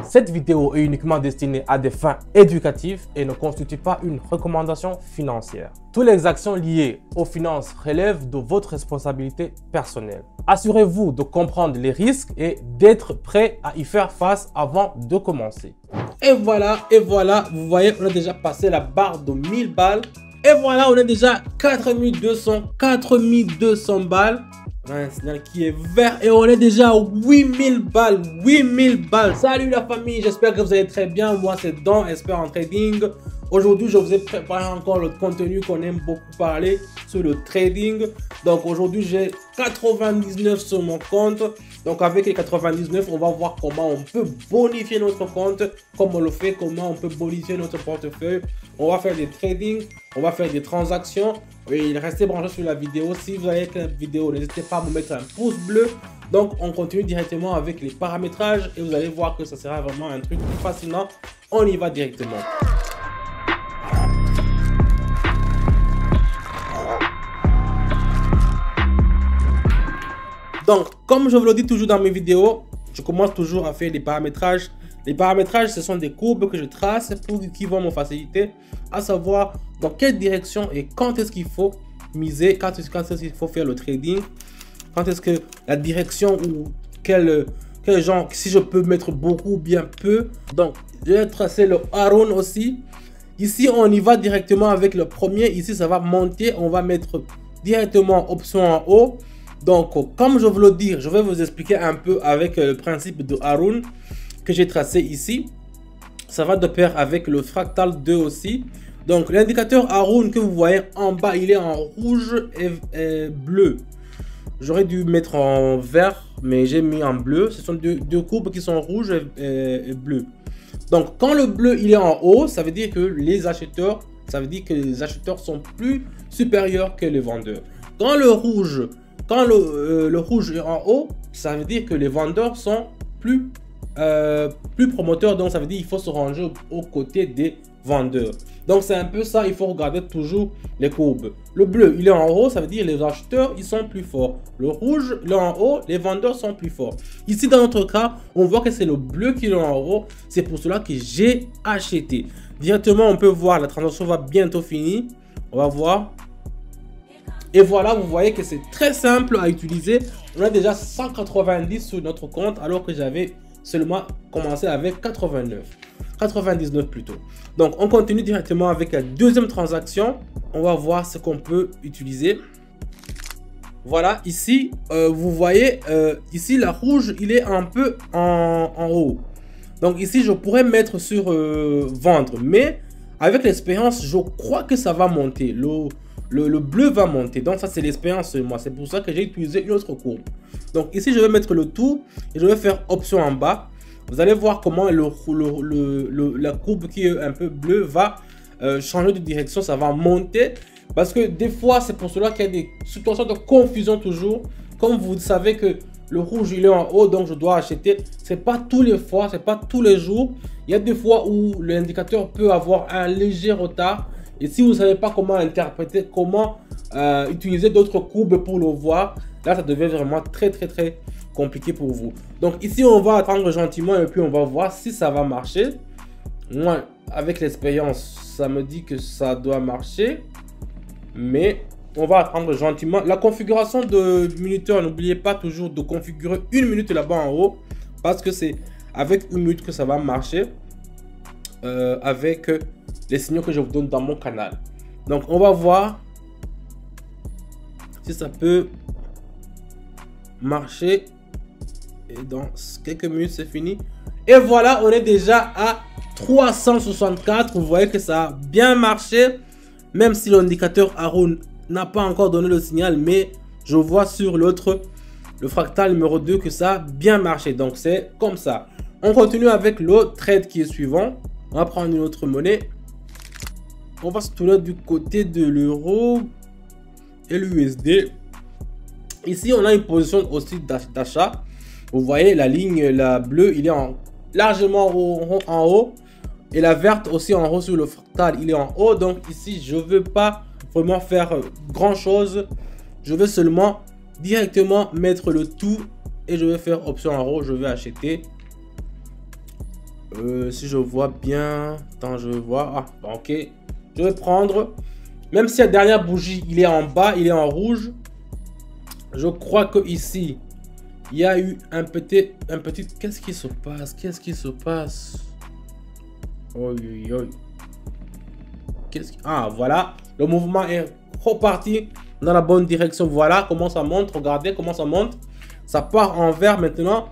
Cette vidéo est uniquement destinée à des fins éducatives et ne constitue pas une recommandation financière. Toutes les actions liées aux finances relèvent de votre responsabilité personnelle. Assurez-vous de comprendre les risques et d'être prêt à y faire face avant de commencer. Et voilà, vous voyez, on a déjà passé la barre de 1000 balles. Et voilà, on est déjà 4200 balles. On a un signal qui est vert et on est déjà à 8000 balles. 8000 balles. Salut la famille, j'espère que vous allez très bien. Moi, c'est Don, expert en trading. Aujourd'hui, je vous ai préparé encore le contenu qu'on aime beaucoup parler sur le trading. Donc aujourd'hui, j'ai 99 sur mon compte. Donc avec les 99, on va voir comment on peut bonifier notre compte, comme on le fait, comment on peut bonifier notre portefeuille. On va faire des trading, on va faire des transactions. Et restez branchés sur la vidéo. Si vous avez aimé la vidéo, n'hésitez pas à me mettre un pouce bleu. Donc on continue directement avec les paramétrages et vous allez voir que ça sera vraiment un truc fascinant. On y va directement. Donc, comme je vous le dis toujours dans mes vidéos, je commence toujours à faire des paramétrages. Les paramétrages, ce sont des courbes que je trace qui vont me faciliter à savoir dans quelle direction et quand est-ce qu'il faut miser, quand est-ce qu'il faut faire le trading, quand est-ce que la direction ou quel genre, si je peux mettre beaucoup ou bien peu. Donc, je vais tracer le Haroun aussi. Ici, on y va directement avec le premier. Ici, ça va monter. On va mettre directement option en haut. Donc, comme je vous le dis, je vais vous expliquer un peu avec le principe de Haroun que j'ai tracé ici. Ça va de pair avec le fractal 2 aussi. Donc, l'indicateur Haroun que vous voyez en bas, il est en rouge et bleu. J'aurais dû mettre en vert, mais j'ai mis en bleu. Ce sont deux courbes qui sont rouges et bleu. Donc, quand le bleu il est en haut, ça veut dire que les acheteurs, sont plus supérieurs que les vendeurs. Quand le rouge est en haut, ça veut dire que les vendeurs sont plus promoteurs. Donc, ça veut dire qu'il faut se ranger aux côtés des vendeurs. Donc, c'est un peu ça. Il faut regarder toujours les courbes. Le bleu, il est en haut. Ça veut dire que les acheteurs, ils sont plus forts. Le rouge, il est en haut. Les vendeurs sont plus forts. Ici, dans notre cas, on voit que c'est le bleu qui est en haut. C'est pour cela que j'ai acheté. Directement, on peut voir la transaction va bientôt finir. On va voir. Et voilà, vous voyez que c'est très simple à utiliser. On a déjà 190 sur notre compte alors que j'avais seulement commencé avec 99 plutôt. Donc, on continue directement avec la deuxième transaction. On va voir ce qu'on peut utiliser. Voilà, ici, vous voyez, ici, la rouge, il est un peu en haut. Donc, ici, je pourrais mettre sur vendre. Mais avec l'expérience, je crois que ça va monter. Le bleu va monter. Donc, ça, c'est l'expérience moi. C'est pour ça que j'ai utilisé une autre courbe. Donc, ici, je vais mettre le tout et je vais faire option en bas. Vous allez voir comment la courbe qui est un peu bleue va changer de direction. Ça va monter. Parce que des fois, c'est pour cela qu'il y a des situations de confusion toujours. Comme vous savez que le rouge, il est en haut, donc je dois acheter. C'est pas tous les fois, c'est pas tous les jours. Il y a des fois où l'indicateur peut avoir un léger retard. Et si vous ne savez pas comment interpréter, comment utiliser d'autres courbes pour le voir, là, ça devient vraiment très compliqué pour vous. Donc ici, on va attendre gentiment et puis on va voir si ça va marcher. Moi, avec l'expérience, ça me dit que ça doit marcher. Mais on va attendre gentiment. La configuration de minuteur, n'oubliez pas toujours de configurer une minute là-bas en haut. Parce que c'est avec une minute que ça va marcher. Avec les signaux que je vous donne dans mon canal. Donc, on va voir si ça peut marcher. Et dans quelques minutes, c'est fini. Et voilà, on est déjà à 364. Vous voyez que ça a bien marché. Même si l'indicateur Haroun n'a pas encore donné le signal. Mais je vois sur l'autre, le fractal numéro 2, que ça a bien marché. Donc, c'est comme ça. On continue avec le trade qui est suivant. On va prendre une autre monnaie. On va se tourner du côté de l'euro et l'USD. Ici, on a une position aussi d'achat. Vous voyez, la ligne, la bleue, il est largement en haut. Et la verte aussi en haut sur le fractal, il est en haut. Donc ici, je ne veux pas vraiment faire grand chose. Je vais seulement directement mettre le tout. Et je vais faire option en haut. Je vais acheter. Si je vois bien, attends, je vois. Ah, ok. Je vais prendre. Même si la dernière bougie, il est en bas, il est en rouge. Je crois que ici, il y a eu un petit. Qu'est-ce qui se passe? Qu'est-ce qui se passe? Oh, ah, voilà. Le mouvement est reparti dans la bonne direction. Voilà comment ça monte. Regardez comment ça monte. Ça part en vert maintenant.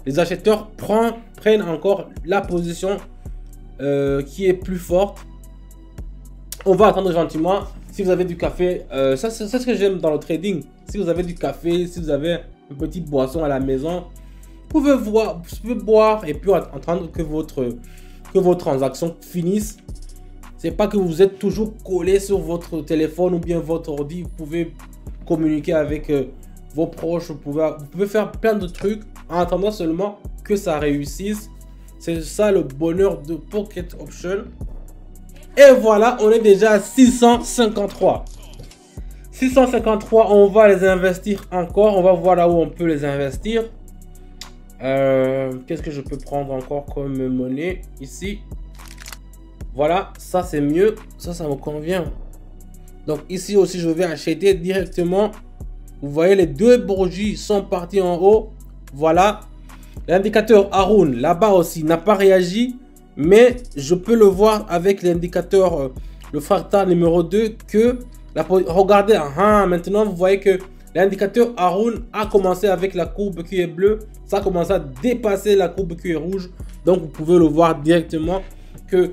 Les acheteurs prennent encore la position qui est plus forte. On va attendre gentiment. Si vous avez du café, ça c'est ce que j'aime dans le trading. Si vous avez du café, si vous avez une petite boisson à la maison, vous pouvez boire et puis attendre que vos transactions finissent. C'est pas que vous êtes toujours collé sur votre téléphone ou bien votre ordi. Vous pouvez communiquer avec vos proches. Vous pouvez faire plein de trucs en attendant seulement que ça réussisse. C'est ça le bonheur de Pocket Option. Et voilà, on est déjà à 653. 653, on va les investir encore. On va voir là où on peut les investir. Qu'est-ce que je peux prendre encore comme monnaie ici? Voilà, ça c'est mieux. Ça me convient. Donc ici aussi, je vais acheter directement. Vous voyez, les deux bougies sont partis en haut. Voilà. L'indicateur Haroun, là-bas aussi, n'a pas réagi. Mais je peux le voir avec l'indicateur, le fractal numéro 2, que... regardez, maintenant vous voyez que l'indicateur Haroun a commencé avec la courbe qui est bleue. Ça a commencé à dépasser la courbe qui est rouge. Donc vous pouvez le voir directement que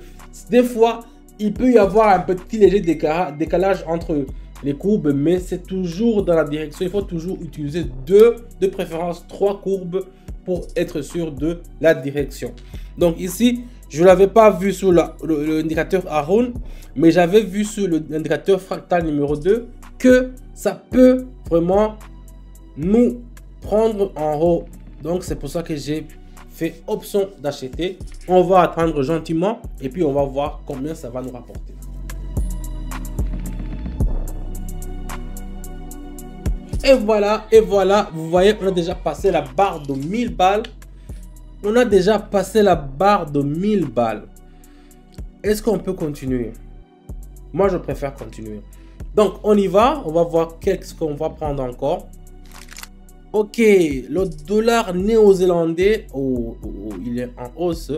des fois, il peut y avoir un petit léger décalage entre les courbes. Mais c'est toujours dans la direction. Il faut toujours utiliser de préférence 3 courbes pour être sûr de la direction. Donc ici, je ne l'avais pas vu sur l'indicateur Haroun, mais j'avais vu sur l'indicateur fractal numéro 2 que ça peut vraiment nous prendre en haut. Donc c'est pour ça que j'ai fait option d'acheter. On va attendre gentiment et puis on va voir combien ça va nous rapporter. Et voilà, vous voyez, on a déjà passé la barre de 1000 balles. On a déjà passé la barre de 1000 balles. Est-ce qu'on peut continuer? Moi, je préfère continuer. Donc, on y va. On va voir qu'est-ce qu'on va prendre encore. Ok, le dollar néo-zélandais. Oh, il est en hausse.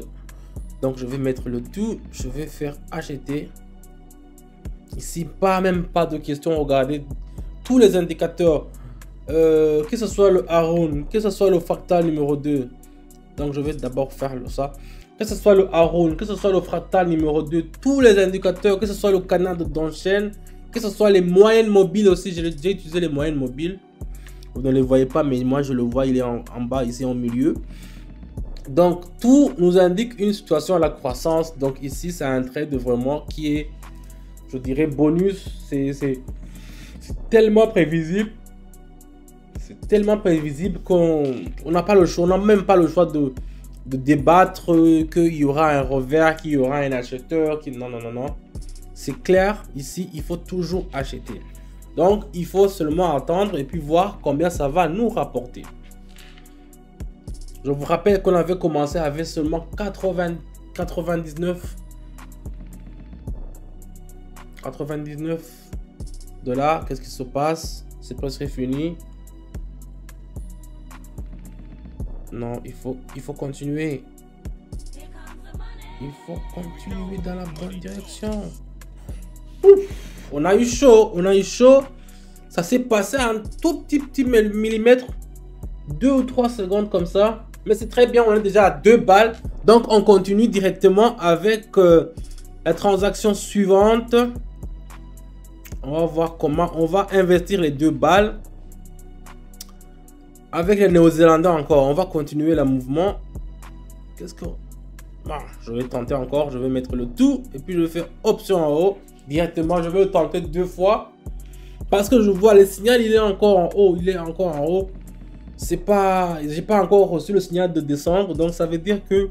Donc, je vais mettre le tout. Je vais faire acheter. Ici, même pas de question. Regardez tous les indicateurs. Que ce soit le Haroun, que ce soit le fractal numéro 2. Donc, je vais d'abord faire ça. Que ce soit le Haroun, que ce soit le fractal numéro 2, tous les indicateurs, que ce soit le canal d'enchaîne, que ce soit les moyennes mobiles aussi. J'ai utilisé les moyennes mobiles. Vous ne les voyez pas, mais moi, je le vois. Il est en bas, ici, en milieu. Donc, tout nous indique une situation à la croissance. Donc, ici, c'est un trade vraiment qui est, je dirais, bonus. C'est tellement prévisible. C'est tellement prévisible qu'on n'a pas le choix. On n'a même pas le choix de débattre qu'il y aura un revers, qu'il y aura un acheteur. Non. C'est clair. Ici, il faut toujours acheter. Donc, il faut seulement attendre et puis voir combien ça va nous rapporter. Je vous rappelle qu'on avait commencé avec seulement 99 $. Qu'est-ce qui se passe? C'est presque fini. Non, il faut continuer. Il faut continuer dans la bonne direction. Ouf, on a eu chaud. Ça s'est passé un tout petit millimètre. 2 ou 3 secondes comme ça. Mais c'est très bien, on est déjà à 2 balles. Donc, on continue directement avec la transaction suivante. On va voir comment on va investir les 2 balles. Avec les Néo-Zélandais encore, on va continuer le mouvement. Qu'est-ce que... je vais tenter encore, je vais mettre le tout. Et puis je vais faire option en haut. Directement, je vais le tenter 2 fois. Parce que je vois le signal, il est encore en haut. Il est encore en haut. C'est pas... J'ai pas encore reçu le signal de descendre. Donc ça veut dire que...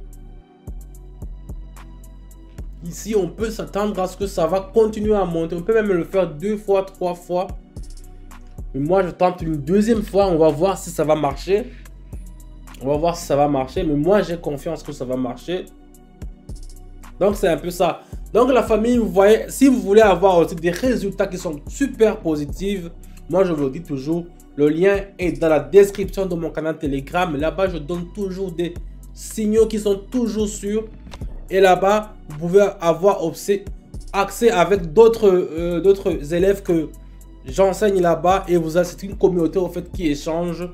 Ici, on peut s'attendre à ce que ça va continuer à monter. On peut même le faire 2 fois, 3 fois. Mais moi, je tente une deuxième fois. On va voir si ça va marcher. Mais moi, j'ai confiance que ça va marcher. Donc c'est un peu ça. Donc la famille, vous voyez, si vous voulez avoir aussi des résultats qui sont super positifs, moi je vous le dis toujours, le lien est dans la description de mon canal Telegram. Là-bas, je donne toujours des signaux qui sont toujours sûrs. Et là-bas, vous pouvez avoir accès avec d'autres élèves que j'enseigne là-bas. Et c'est une communauté au fait qui échange,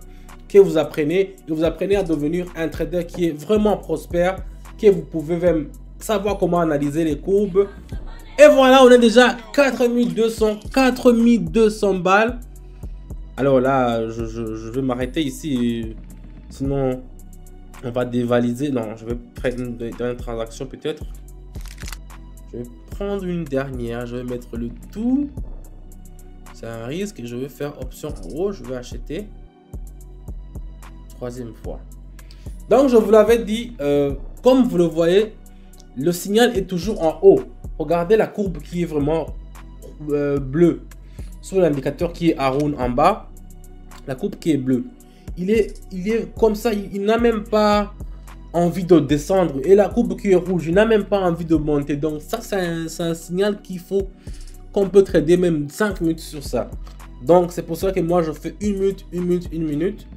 que vous apprenez. Et vous apprenez à devenir un trader qui est vraiment prospère, que vous pouvez même savoir comment analyser les courbes. Et voilà, on est déjà 4200 balles. Alors là, je vais m'arrêter ici, sinon on va dévaliser. Non, je vais prendre une dernière transaction peut-être. Je vais prendre une dernière, je vais mettre le tout. C'est un risque et je vais faire option en haut, je vais acheter. Troisième fois. Donc je vous l'avais dit, comme vous le voyez, le signal est toujours en haut. Regardez la courbe qui est vraiment bleue. Sur l'indicateur qui est Haroun en bas, la courbe qui est bleue. Il est comme ça, il n'a même pas envie de descendre. Et la courbe qui est rouge, il n'a même pas envie de monter. Donc ça, c'est un signal qu'on peut trader même 5 minutes sur ça. Donc c'est pour ça que moi, je fais 1 minute, 1 minute, 1 minute.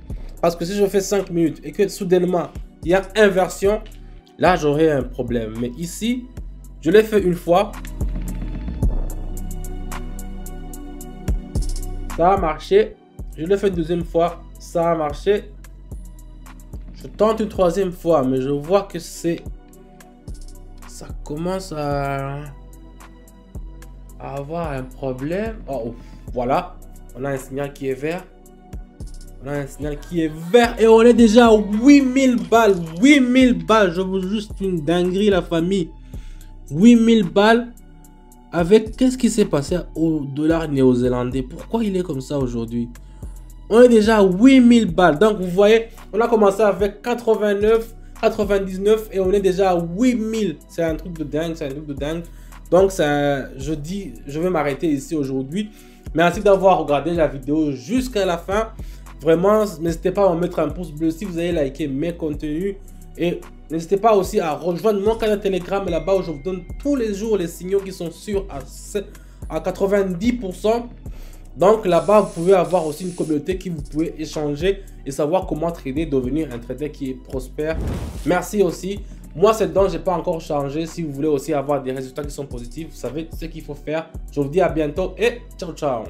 Parce que si je fais 5 minutes et que soudainement, il y a inversion, là, j'aurai un problème. Mais ici, je l'ai fait une fois. Ça a marché. Je l'ai fait une deuxième fois. Ça a marché. Je tente une troisième fois. Mais je vois que ça commence à avoir un problème. Oh, voilà. On a un signal qui est vert. On a un signal qui est vert. Et on est déjà à 8000 balles. 8000 balles. Je vous juste une dinguerie, la famille. 8000 balles. Avec, qu'est-ce qui s'est passé au dollar néo-zélandais? Pourquoi il est comme ça aujourd'hui? On est déjà à 8000 balles. Donc, vous voyez, on a commencé avec 89, 99 et on est déjà à 8000. C'est un truc de dingue, c'est un truc de dingue. Donc, je vais m'arrêter ici aujourd'hui. Merci d'avoir regardé la vidéo jusqu'à la fin. Vraiment, n'hésitez pas à me mettre un pouce bleu si vous avez liké mes contenus. Et n'hésitez pas aussi à rejoindre mon canal Telegram là-bas où je vous donne tous les jours les signaux qui sont sûrs à 90%. Donc là-bas, vous pouvez avoir aussi une communauté qui vous pouvez échanger et savoir comment trader, devenir un trader qui est prospère. Merci aussi. Moi, c'est donc, je n'ai pas encore changé. Si vous voulez aussi avoir des résultats qui sont positifs, vous savez ce qu'il faut faire. Je vous dis à bientôt et ciao, ciao.